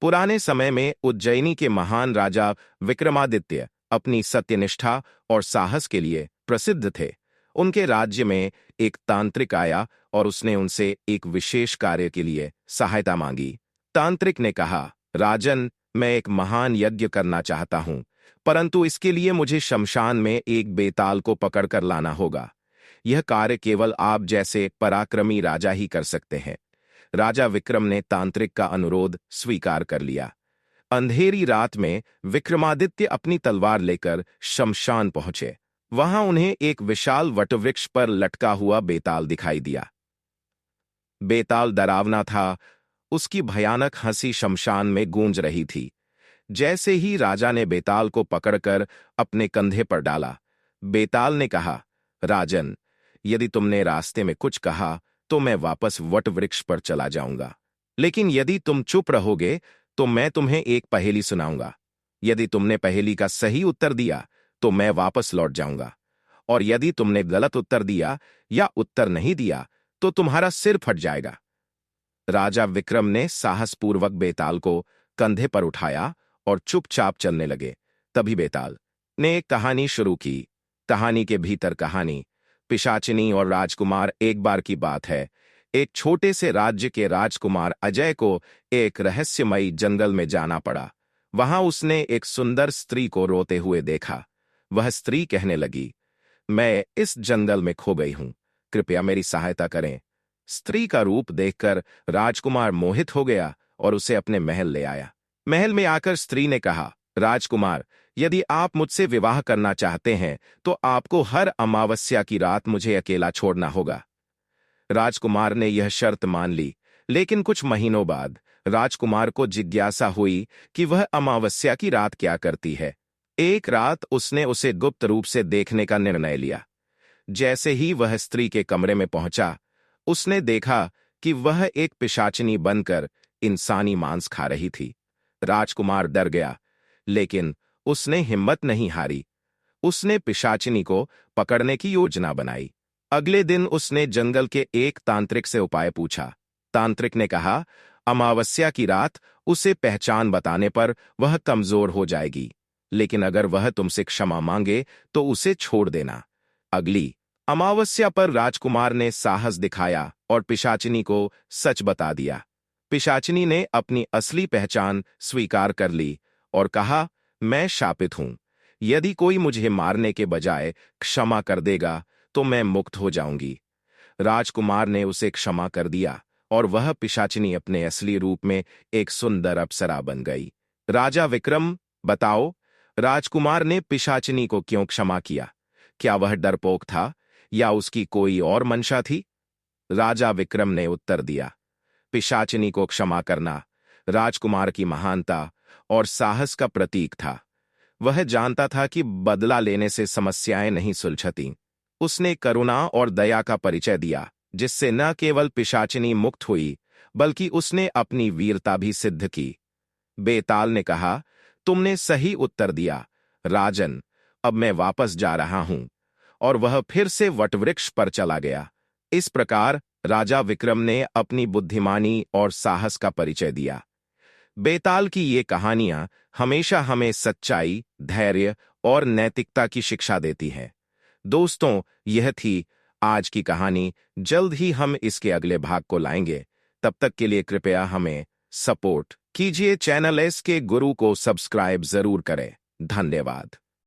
पुराने समय में उज्जैनी के महान राजा विक्रमादित्य अपनी सत्यनिष्ठा और साहस के लिए प्रसिद्ध थे। उनके राज्य में एक तांत्रिक आया और उसने उनसे एक विशेष कार्य के लिए सहायता मांगी। तांत्रिक ने कहा, राजन, मैं एक महान यज्ञ करना चाहता हूं, परंतु इसके लिए मुझे शमशान में एक बेताल को पकड़कर लाना होगा। यह कार्य केवल आप जैसे पराक्रमी राजा ही कर सकते हैं। राजा विक्रम ने तांत्रिक का अनुरोध स्वीकार कर लिया। अंधेरी रात में विक्रमादित्य अपनी तलवार लेकर शमशान पहुंचे। वहां उन्हें एक विशाल वटवृक्ष पर लटका हुआ बेताल दिखाई दिया। बेताल डरावना था, उसकी भयानक हंसी शमशान में गूंज रही थी। जैसे ही राजा ने बेताल को पकड़कर अपने कंधे पर डाला, बेताल ने कहा, राजन, यदि तुमने रास्ते में कुछ कहा तो मैं वापस वटवृक्ष पर चला जाऊंगा, लेकिन यदि तुम चुप रहोगे तो मैं तुम्हें एक पहेली सुनाऊंगा। यदि तुमने पहेली का सही उत्तर दिया तो मैं वापस लौट जाऊंगा, और यदि तुमने गलत उत्तर दिया या उत्तर नहीं दिया तो तुम्हारा सिर फट जाएगा। राजा विक्रम ने साहसपूर्वक बेताल को कंधे पर उठाया और चुपचाप चलने लगे। तभी बेताल ने एक कहानी शुरू की। कहानी के भीतर कहानी। पिशाचिनी और राजकुमार। एक बार की बात है, एक छोटे से राज्य के राजकुमार अजय को एक रहस्यमयी जंगल में जाना पड़ा। वहां उसने एक सुंदर स्त्री को रोते हुए देखा। वह स्त्री कहने लगी, मैं इस जंगल में खो गई हूं, कृपया मेरी सहायता करें। स्त्री का रूप देखकर राजकुमार मोहित हो गया और उसे अपने महल ले आया। महल में आकर स्त्री ने कहा, राजकुमार, यदि आप मुझसे विवाह करना चाहते हैं तो आपको हर अमावस्या की रात मुझे अकेला छोड़ना होगा। राजकुमार ने यह शर्त मान ली, लेकिन कुछ महीनों बाद राजकुमार को जिज्ञासा हुई कि वह अमावस्या की रात क्या करती है। एक रात उसने उसे गुप्त रूप से देखने का निर्णय लिया। जैसे ही वह स्त्री के कमरे में पहुंचा, उसने देखा कि वह एक पिशाचिनी बनकर इंसानी मांस खा रही थी। राजकुमार डर गया, लेकिन उसने हिम्मत नहीं हारी। उसने पिशाचिनी को पकड़ने की योजना बनाई। अगले दिन उसने जंगल के एक तांत्रिक से उपाय पूछा। तांत्रिक ने कहा, अमावस्या की रात उसे पहचान बताने पर वह कमजोर हो जाएगी, लेकिन अगर वह तुमसे क्षमा मांगे तो उसे छोड़ देना। अगली अमावस्या पर राजकुमार ने साहस दिखाया और पिशाचिनी को सच बता दिया। पिशाचिनी ने अपनी असली पहचान स्वीकार कर ली और कहा, मैं शापित हूं। यदि कोई मुझे मारने के बजाय क्षमा कर देगा तो मैं मुक्त हो जाऊंगी। राजकुमार ने उसे क्षमा कर दिया और वह पिशाचिनी अपने असली रूप में एक सुंदर अप्सरा बन गई। राजा विक्रम, बताओ, राजकुमार ने पिशाचिनी को क्यों क्षमा किया? क्या वह डरपोक था या उसकी कोई और मंशा थी? राजा विक्रम ने उत्तर दिया, पिशाचिनी को क्षमा करना राजकुमार की महानता और साहस का प्रतीक था। वह जानता था कि बदला लेने से समस्याएं नहीं सुलझती। उसने करुणा और दया का परिचय दिया, जिससे न केवल पिशाचिनी मुक्त हुई, बल्कि उसने अपनी वीरता भी सिद्ध की। बेताल ने कहा, तुमने सही उत्तर दिया, राजन, अब मैं वापस जा रहा हूं। और वह फिर से वटवृक्ष पर चला गया। इस प्रकार राजा विक्रम ने अपनी बुद्धिमानी और साहस का परिचय दिया। बेताल की ये कहानियां हमेशा हमें सच्चाई, धैर्य और नैतिकता की शिक्षा देती हैं। दोस्तों, यह थी आज की कहानी। जल्द ही हम इसके अगले भाग को लाएंगे। तब तक के लिए कृपया हमें सपोर्ट कीजिए। चैनल एस के गुरु को सब्सक्राइब जरूर करें। धन्यवाद।